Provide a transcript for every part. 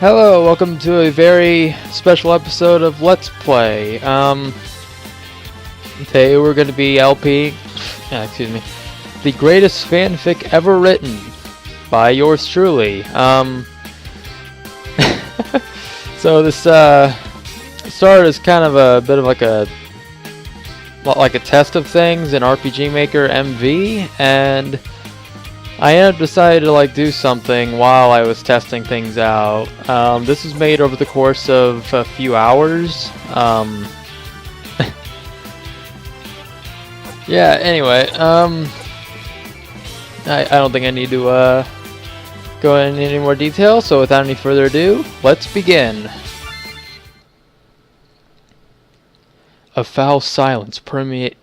Hello, welcome to a very special episode of Let's Play. Today we're going to be the Greatest Fanfic Ever Written by yours truly. So this started as kind of a bit of like a test of things in RPG Maker MV, and I ended up deciding to do something while I was testing things out. This was made over the course of a few hours. Yeah, anyway, I don't think I need to go into any more detail, so without any further ado, let's begin. A foul silence permeated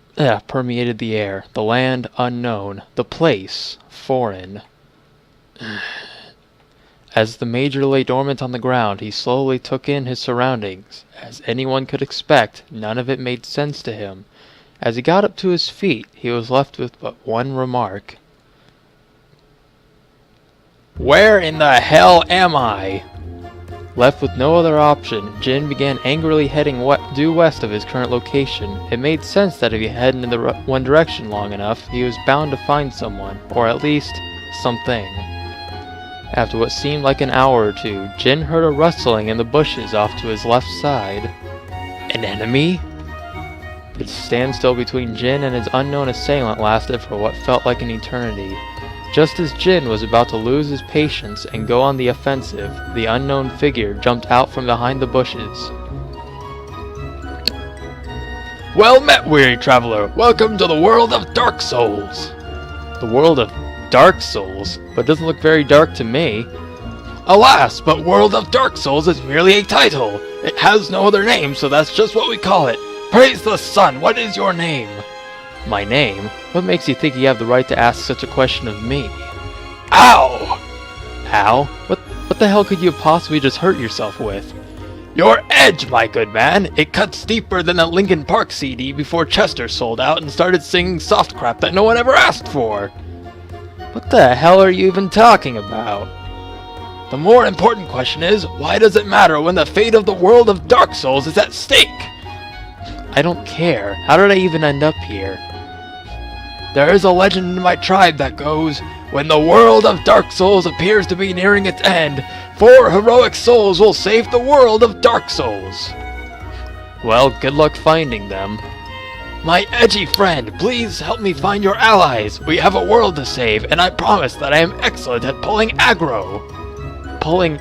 the air, the land unknown, the place foreign. As the Major lay dormant on the ground, he slowly took in his surroundings. As anyone could expect, none of it made sense to him. As he got up to his feet, he was left with but one remark. "Where in the hell am I?" Left with no other option, Jin began angrily heading due west of his current location. It made sense that if he headed in the one direction long enough, he was bound to find someone, or at least, something. After what seemed like an hour or two, Jin heard a rustling in the bushes off to his left side. An enemy? The standstill between Jin and his unknown assailant lasted for what felt like an eternity. Just as Jin was about to lose his patience and go on the offensive, the unknown figure jumped out from behind the bushes. "Well met, weary traveler! Welcome to the world of Dark Souls!" The world of Dark Souls? But it doesn't look very dark to me. "Alas, but World of Dark Souls is merely a title. It has no other name, so that's just what we call it. Praise the sun, what is your name?" "My name? What makes you think you have the right to ask such a question of me?" "Ow!" "Ow? What the hell could you have possibly just hurt yourself with?" "Your edge, my good man! It cuts deeper than a Linkin Park CD before Chester sold out and started singing soft crap that no one ever asked for." "What the hell are you even talking about?" "The more important question is, why does it matter when the fate of the world of Dark Souls is at stake?" "I don't care. How did I even end up here?" "There is a legend in my tribe that goes, when the world of Dark Souls appears to be nearing its end, 4 heroic souls will save the world of Dark Souls." "Well, good luck finding them." "My edgy friend, please help me find your allies. We have a world to save, and I promise that I am excellent at pulling aggro." "Pulling...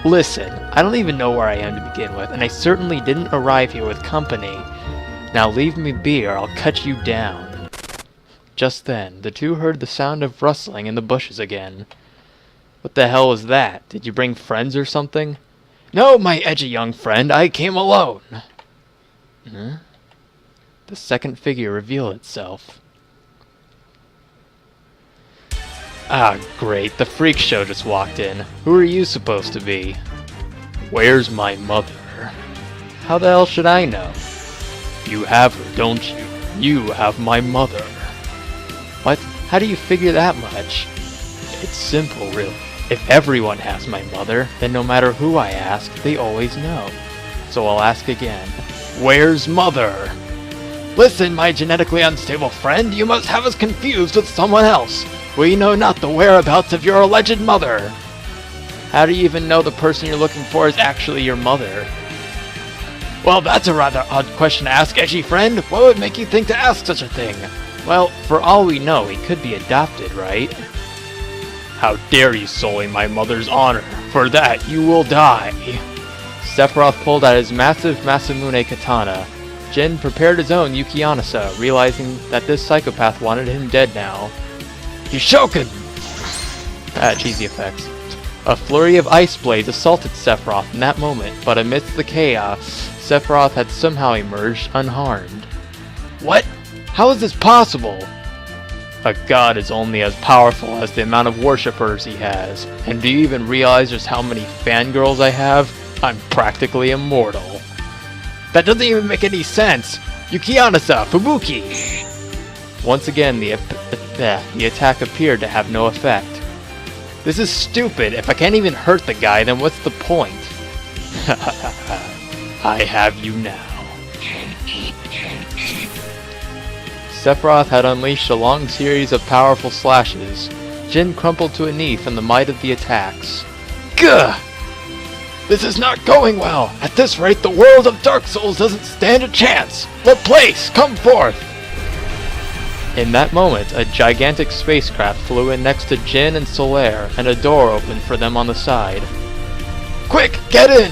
Listen, I don't even know where I am to begin with, and I certainly didn't arrive here with company. Now leave me be or I'll cut you down." Just then, the two heard the sound of rustling in the bushes again. "What the hell was that? Did you bring friends or something?" "No, my edgy young friend, I came alone." Huh? The second figure revealed itself. Ah, great, the freak show just walked in. Who are you supposed to be? "Where's my mother?" "How the hell should I know?" "You have her, don't you? You have my mother." "What? How do you figure that much?" "It's simple, really. If everyone has my mother, then no matter who I ask, they always know. So I'll ask again. Where's mother?" "Listen, my genetically unstable friend, you must have us confused with someone else. We know not the whereabouts of your alleged mother." "How do you even know the person you're looking for is actually your mother?" "Well, that's a rather odd question to ask, edgy friend. What would make you think to ask such a thing?" "Well, for all we know, he could be adopted, right?" "How dare you sully my mother's honor? For that, you will die." Sephiroth pulled out his massive Masamune katana. Jin prepared his own Yukianasa, realizing that this psychopath wanted him dead now. "Yushoken!" Cheesy effects. A flurry of ice blades assaulted Sephiroth in that moment, but amidst the chaos, Sephiroth had somehow emerged unharmed. "What? How is this possible?" "A god is only as powerful as the amount of worshippers he has. And do you even realize just how many fangirls I have? I'm practically immortal." "That doesn't even make any sense! Yukianasa, Fubuki!" Once again, the attack appeared to have no effect. This is stupid. If I can't even hurt the guy, then what's the point? I have you now. Sephiroth had unleashed a long series of powerful slashes. Jin crumpled to a knee from the might of the attacks. Gah! This is not going well! At this rate, the world of Dark Souls doesn't stand a chance! Laplace, come forth! In that moment, a gigantic spacecraft flew in next to Jin and Solaire, and a door opened for them on the side. Quick, get in!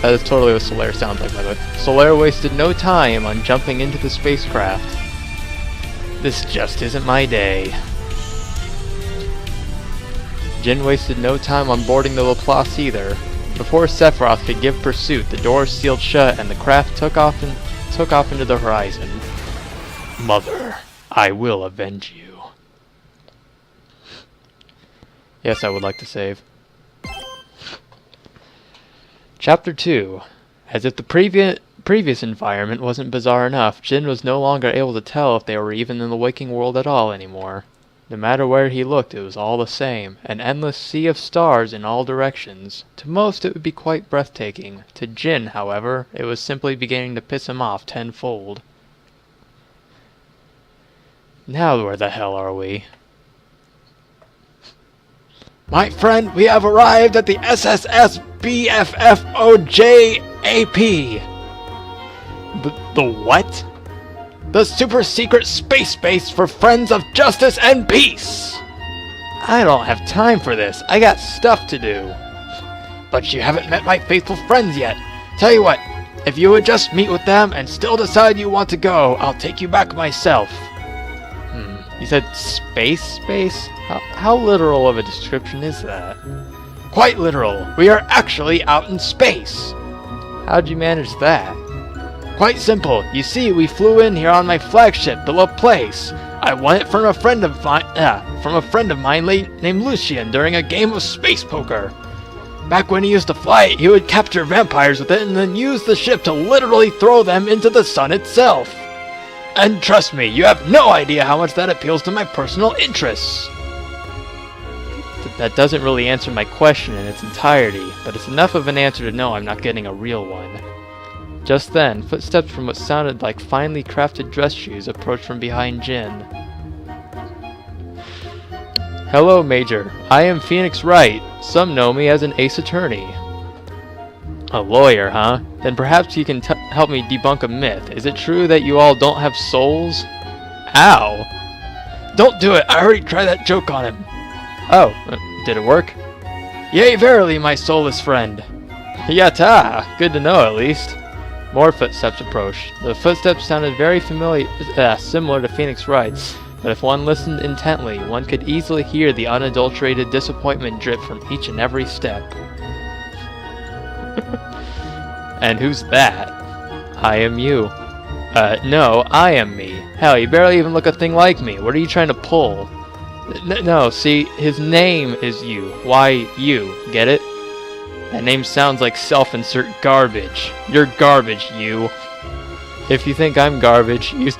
That is totally what Solaire sounds like, by the way. Solaire wasted no time on jumping into the spacecraft. This just isn't my day. Jin wasted no time on boarding the Laplace either. Before Sephiroth could give pursuit, the doors sealed shut and the craft took off into the horizon. Mother, I will avenge you. Yes, I would like to save. Chapter 2. As if the previous environment wasn't bizarre enough, Jin was no longer able to tell if they were even in the waking world at all anymore. No matter where he looked, it was all the same, an endless sea of stars in all directions. To most, it would be quite breathtaking. To Jin, however, it was simply beginning to piss him off tenfold. Now where the hell are we? My friend, we have arrived at the SSS BFFOJAP. The what? The super secret space base for friends of justice and peace. I don't have time for this. I got stuff to do. But you haven't met my faithful friends yet. Tell you what, if you would just meet with them and still decide you want to go, I'll take you back myself. You said space? How literal of a description is that? Quite literal. We are actually out in space. How'd you manage that? Quite simple. You see, we flew in here on my flagship, the Laplace. I won it from a friend of mine named Lucien during a game of space poker. Back when he used to fly it, he would capture vampires with it and then use the ship to literally throw them into the sun itself. And trust me, you have no idea how much that appeals to my personal interests. That doesn't really answer my question in its entirety, but it's enough of an answer to know I'm not getting a real one. Just then, footsteps from what sounded like finely crafted dress shoes approached from behind Jin. Hello, Major. I am Phoenix Wright. Some know me as an ace attorney. A lawyer, huh? Then perhaps you can help me debunk a myth. Is it true that you all don't have souls? Ow! Don't do it! I already tried that joke on him. Oh, did it work? Yea, verily, my soulless friend. Yatta! Good to know, at least. More footsteps approached. The footsteps sounded very similar to Phoenix Wright's, but if one listened intently, one could easily hear the unadulterated disappointment drip from each and every step. And who's that? I am you. No, I am me. Hell, you barely even look a thing like me. What are you trying to pull? No, see, his name is you. Why you? Get it? That name sounds like self-insert garbage. You're garbage, you. If you think I'm garbage, you...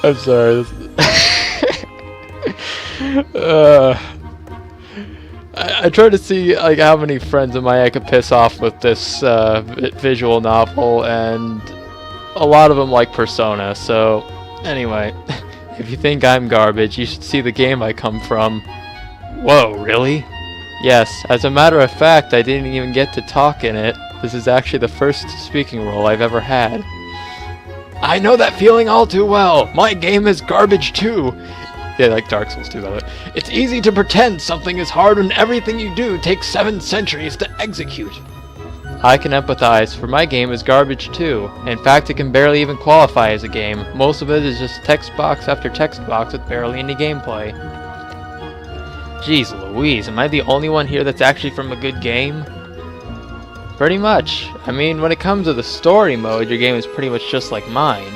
I'm sorry. I try to see like how many friends of mine I could piss off with this visual novel, and a lot of them like Persona. So anyway, if you think I'm garbage, you should see the game I come from. Whoa, really? Yes, as a matter of fact, I didn't even get to talk in it. This is actually the first speaking role I've ever had. I know that feeling all too well. My game is garbage too. Yeah, like Dark Souls too, by the way. It's easy to pretend something is hard when everything you do takes 7 centuries to execute. I can empathize, for my game is garbage too. In fact, it can barely even qualify as a game. Most of it is just text box after text box with barely any gameplay. Jeez Louise, am I the only one here that's actually from a good game? Pretty much. I mean, when it comes to the story mode, your game is pretty much just like mine.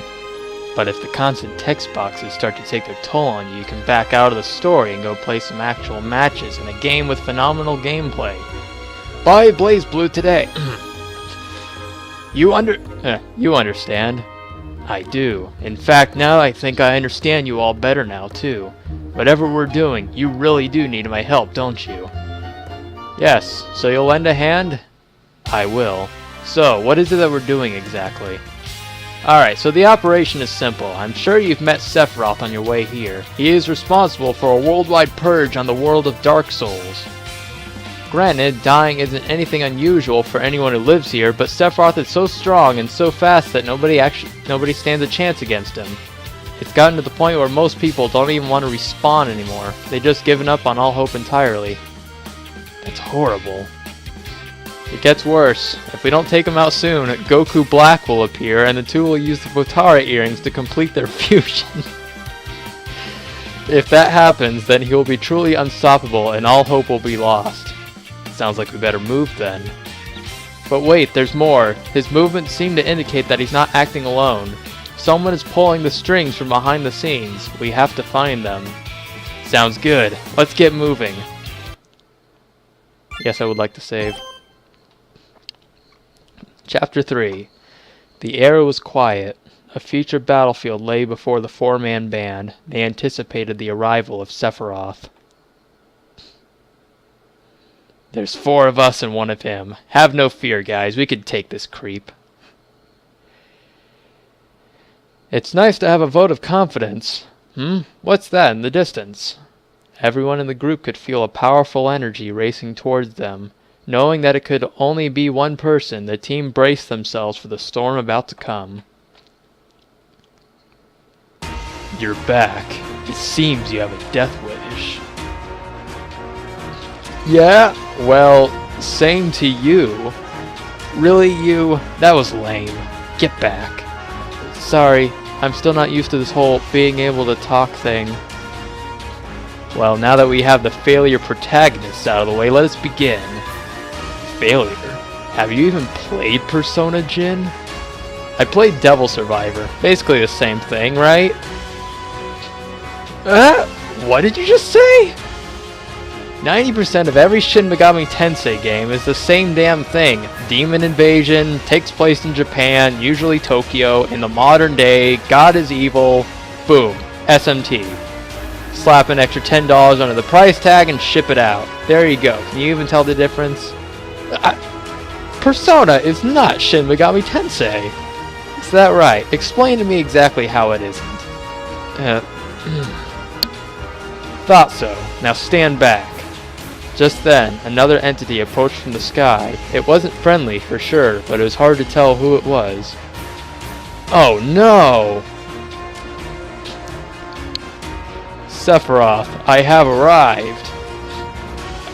But if the constant text boxes start to take their toll on you, you can back out of the story and go play some actual matches in a game with phenomenal gameplay. Buy Blaze Blue today. You understand. I do. In fact, now I think I understand you all better now, too. Whatever we're doing, you really do need my help, don't you? Yes, so you'll lend a hand? I will. So, what is it that we're doing exactly? Alright, so the operation is simple. I'm sure you've met Sephiroth on your way here. He is responsible for a worldwide purge on the world of Dark Souls. Granted, dying isn't anything unusual for anyone who lives here, but Sephiroth is so strong and so fast that nobody stands a chance against him. It's gotten to the point where most people don't even want to respawn anymore. They've just given up on all hope entirely. That's horrible. It gets worse. If we don't take him out soon, Goku Black will appear, and the two will use the Potara earrings to complete their fusion. If that happens, then he will be truly unstoppable, and all hope will be lost. Sounds like we better move then. But wait, there's more. His movements seem to indicate that he's not acting alone. Someone is pulling the strings from behind the scenes. We have to find them. Sounds good. Let's get moving. Yes, I would like to save. Chapter 3. The air was quiet. A future battlefield lay before the four-man band. They anticipated the arrival of Sephiroth. There's 4 of us and 1 of him. Have no fear, guys. We can take this creep. It's nice to have a vote of confidence. What's that in the distance? Everyone in the group could feel a powerful energy racing towards them. Knowing that it could only be one person, the team braced themselves for the storm about to come. You're back. It seems you have a death wish. Yeah, well, same to you. Really, you? That was lame. Get back. Sorry, I'm still not used to this whole being able to talk thing. Well, now that we have the failure protagonists out of the way, let us begin. Failure? Have you even played Persona, Jin? I played Devil Survivor. Basically the same thing, right? What did you just say? 90% of every Shin Megami Tensei game is the same damn thing. Demon invasion, takes place in Japan, usually Tokyo, in the modern day, God is evil, boom, SMT. Slap an extra $10 under the price tag and ship it out. There you go. Can you even tell the difference? Persona is not Shin Megami Tensei. Is that right? Explain to me exactly how it isn't. Thought so. Now stand back. Just then, another entity approached from the sky. It wasn't friendly, for sure, but it was hard to tell who it was. Oh no! Sephiroth, I have arrived.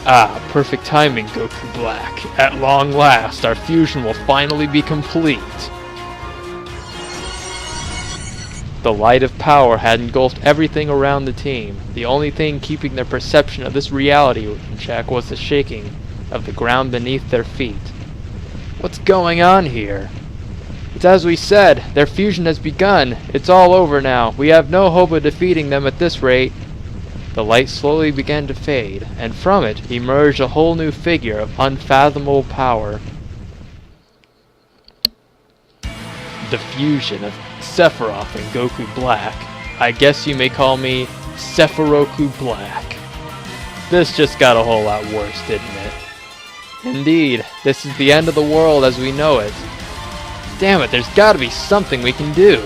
Ah, perfect timing, Goku Black. At long last, our fusion will finally be complete. The light of power had engulfed everything around the team. The only thing keeping their perception of this reality in check was the shaking of the ground beneath their feet. What's going on here? It's as we said, their fusion has begun. It's all over now. We have no hope of defeating them at this rate. The light slowly began to fade, and from it emerged a whole new figure of unfathomable power. The fusion of Sephiroth and Goku Black. I guess you may call me Sephiroku Black. This just got a whole lot worse, didn't it? Indeed, this is the end of the world as we know it. Damn it, there's gotta be something we can do.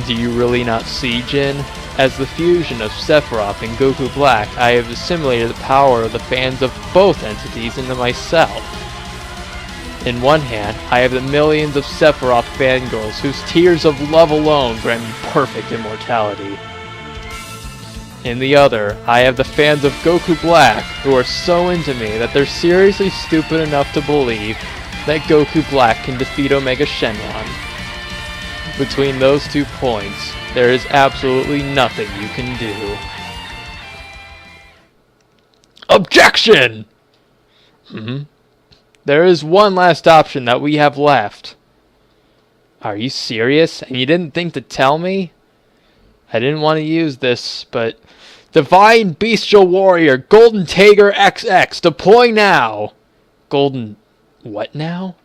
Do you really not see, Jin? As the fusion of Sephiroth and Goku Black, I have assimilated the power of the fans of both entities into myself. In one hand, I have the millions of Sephiroth fangirls whose tears of love alone grant me perfect immortality. In the other, I have the fans of Goku Black who are so into me that they're seriously stupid enough to believe that Goku Black can defeat Omega Shenron. Between those 2 points, there is absolutely nothing you can do. Objection! There is one last option that we have left. Are you serious? And you didn't think to tell me? I didn't want to use this, but... Divine Bestial Warrior, Golden Tiger XX, deploy now! Golden... what now?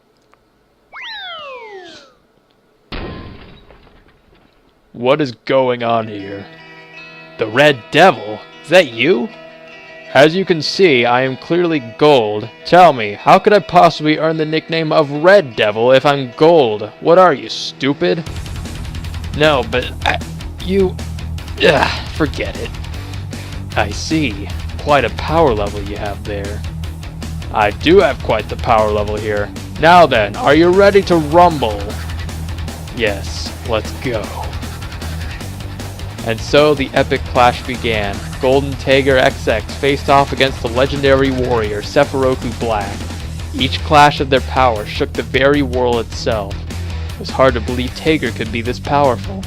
What is going on here? The Red Devil? Is that you? As you can see, I am clearly gold. Tell me, how could I possibly earn the nickname of Red Devil if I'm gold? What are you, stupid? No, but forget it. I see. Quite a power level you have there. I do have quite the power level here. Now then, are you ready to rumble? Yes, let's go. And so the epic clash began. Golden Tiger XX faced off against the legendary warrior Sephiroku Black. Each clash of their power shook the very world itself. It was hard to believe Tiger could be this powerful.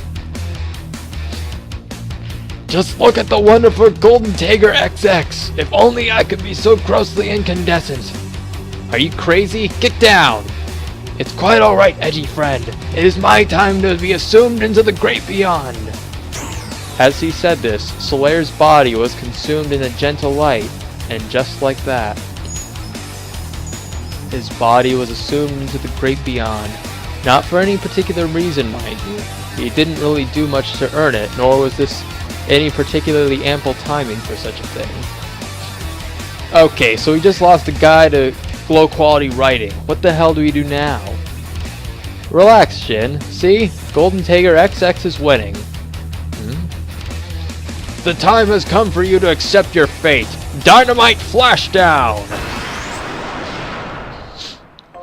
Just look at the wonderful Golden Tiger XX! If only I could be so grossly incandescent! Are you crazy? Get down! It's quite alright, edgy friend. It is my time to be assumed into the great beyond. As he said this, Solaire's body was consumed in a gentle light, and just like that, his body was assumed into the great beyond. Not for any particular reason, mind you. He didn't really do much to earn it, nor was this any particularly ample timing for such a thing. Okay, so we just lost a guy to low quality writing. What the hell do we do now? Relax, Shin. See? Golden Tiger XX is winning. The time has come for you to accept your fate. Dynamite Flashdown!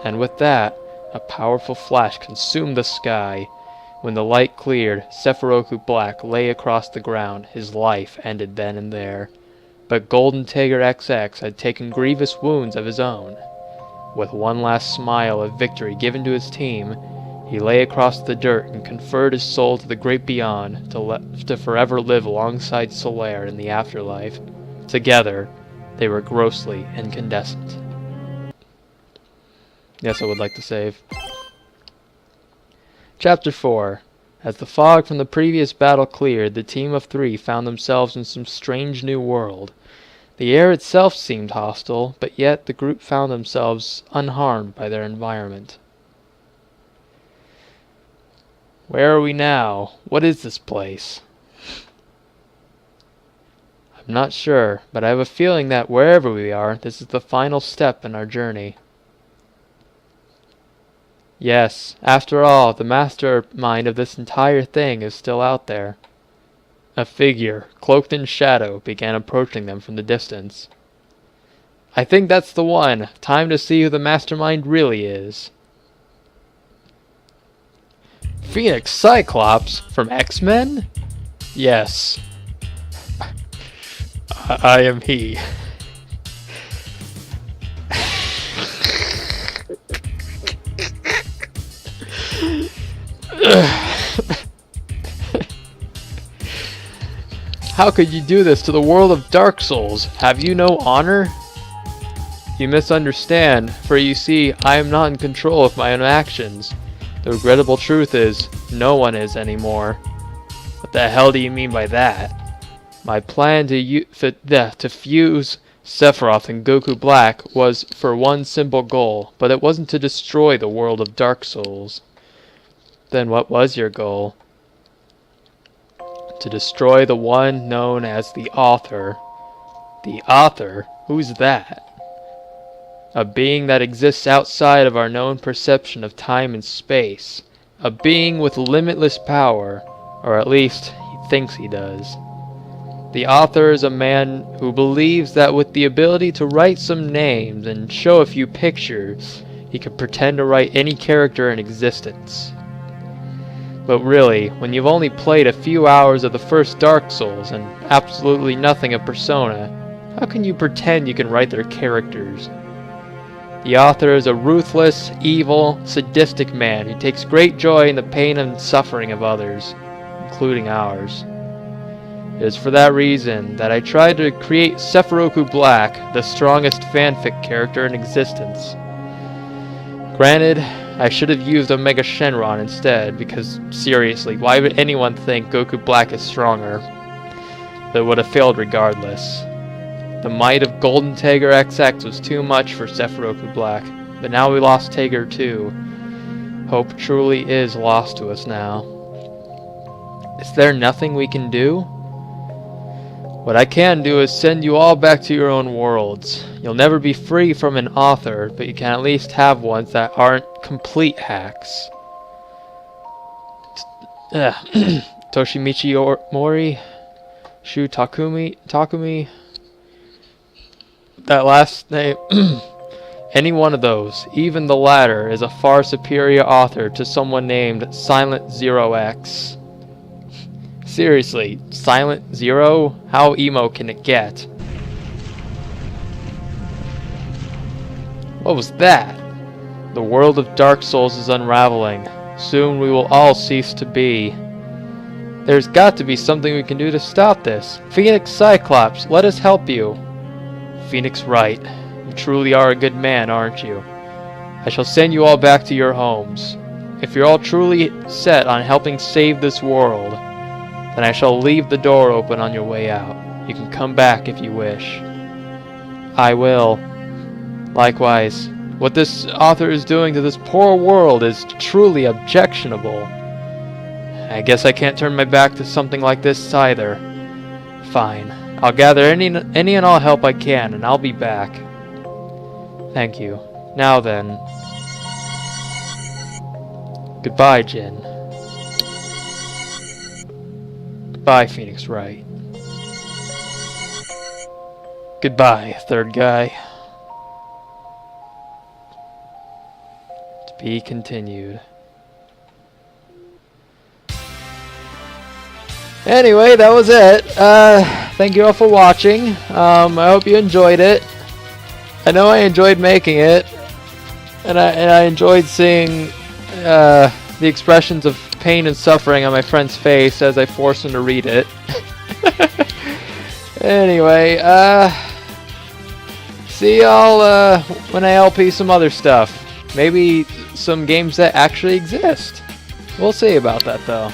And with that, a powerful flash consumed the sky. When the light cleared, Sephiroku Black lay across the ground. His life ended then and there. But Golden Tiger XX had taken grievous wounds of his own. With one last smile of victory given to his team, he lay across the dirt and conferred his soul to the great beyond to forever live alongside Solaire in the afterlife. Together, they were grossly incandescent. Yes, I would like to save. Chapter 4. As the fog from the previous battle cleared, the team of 3 found themselves in some strange new world. The air itself seemed hostile, but yet the group found themselves unharmed by their environment. Where are we now? What is this place? I'm not sure, but I have a feeling that wherever we are, this is the final step in our journey. Yes, after all, the mastermind of this entire thing is still out there. A figure, cloaked in shadow, began approaching them from the distance. I think that's the one. Time to see who the mastermind really is. Phoenix Cyclops? From X-Men? Yes. I am he. How could you do this to the world of Dark Souls? Have you no honor? You misunderstand, for you see, I am not in control of my own actions. The regrettable truth is, no one is anymore. What the hell do you mean by that? My plan to fuse Sephiroth and Goku Black was for one simple goal, but it wasn't to destroy the world of Dark Souls. Then what was your goal? To destroy the one known as the Author. The Author? Who's that? A being that exists outside of our known perception of time and space. A being with limitless power, or at least he thinks he does. The Author is a man who believes that with the ability to write some names and show a few pictures, he could pretend to write any character in existence. But really, when you've only played a few hours of the first Dark Souls and absolutely nothing of Persona, how can you pretend you can write their characters? The Author is a ruthless, evil, sadistic man who takes great joy in the pain and suffering of others, including ours. It is for that reason that I tried to create Sephiroku Black, the strongest fanfic character in existence. Granted, I should have used Omega Shenron instead, because seriously, why would anyone think Goku Black is stronger? But it would have failed regardless. The might of Golden Tiger XX was too much for Sephiroku Black, but now we lost Tiger too. Hope truly is lost to us now. Is there nothing we can do? What I can do is send you all back to your own worlds. You'll never be free from an author, but you can at least have ones that aren't complete hacks. Toshimichi Mori, Shu Takumi, that last name, any one of those, even the latter, is a far superior author to someone named Silent Zero X. Seriously, Silent Zero? How emo can it get? What was that? The world of Dark Souls is unraveling. Soon we will all cease to be. There's got to be something we can do to stop this. Phoenix Cyclops, let us help you. Phoenix Wright, you truly are a good man, aren't you? I shall send you all back to your homes. If you're all truly set on helping save this world, then I shall leave the door open on your way out. You can come back if you wish. I will. Likewise, what this author is doing to this poor world is truly objectionable. I guess I can't turn my back to something like this either. Fine. I'll gather any and all help I can, and I'll be back. Thank you. Now then. Goodbye, Jin. Goodbye, Phoenix Wright. Goodbye, third guy. To be continued. Anyway, that was it. Thank you all for watching. I hope you enjoyed it. I know I enjoyed making it, and I enjoyed seeing the expressions of pain and suffering on my friend's face as I forced him to read it. Anyway, see y'all when I LP some other stuff. Maybe some games that actually exist. We'll see about that though.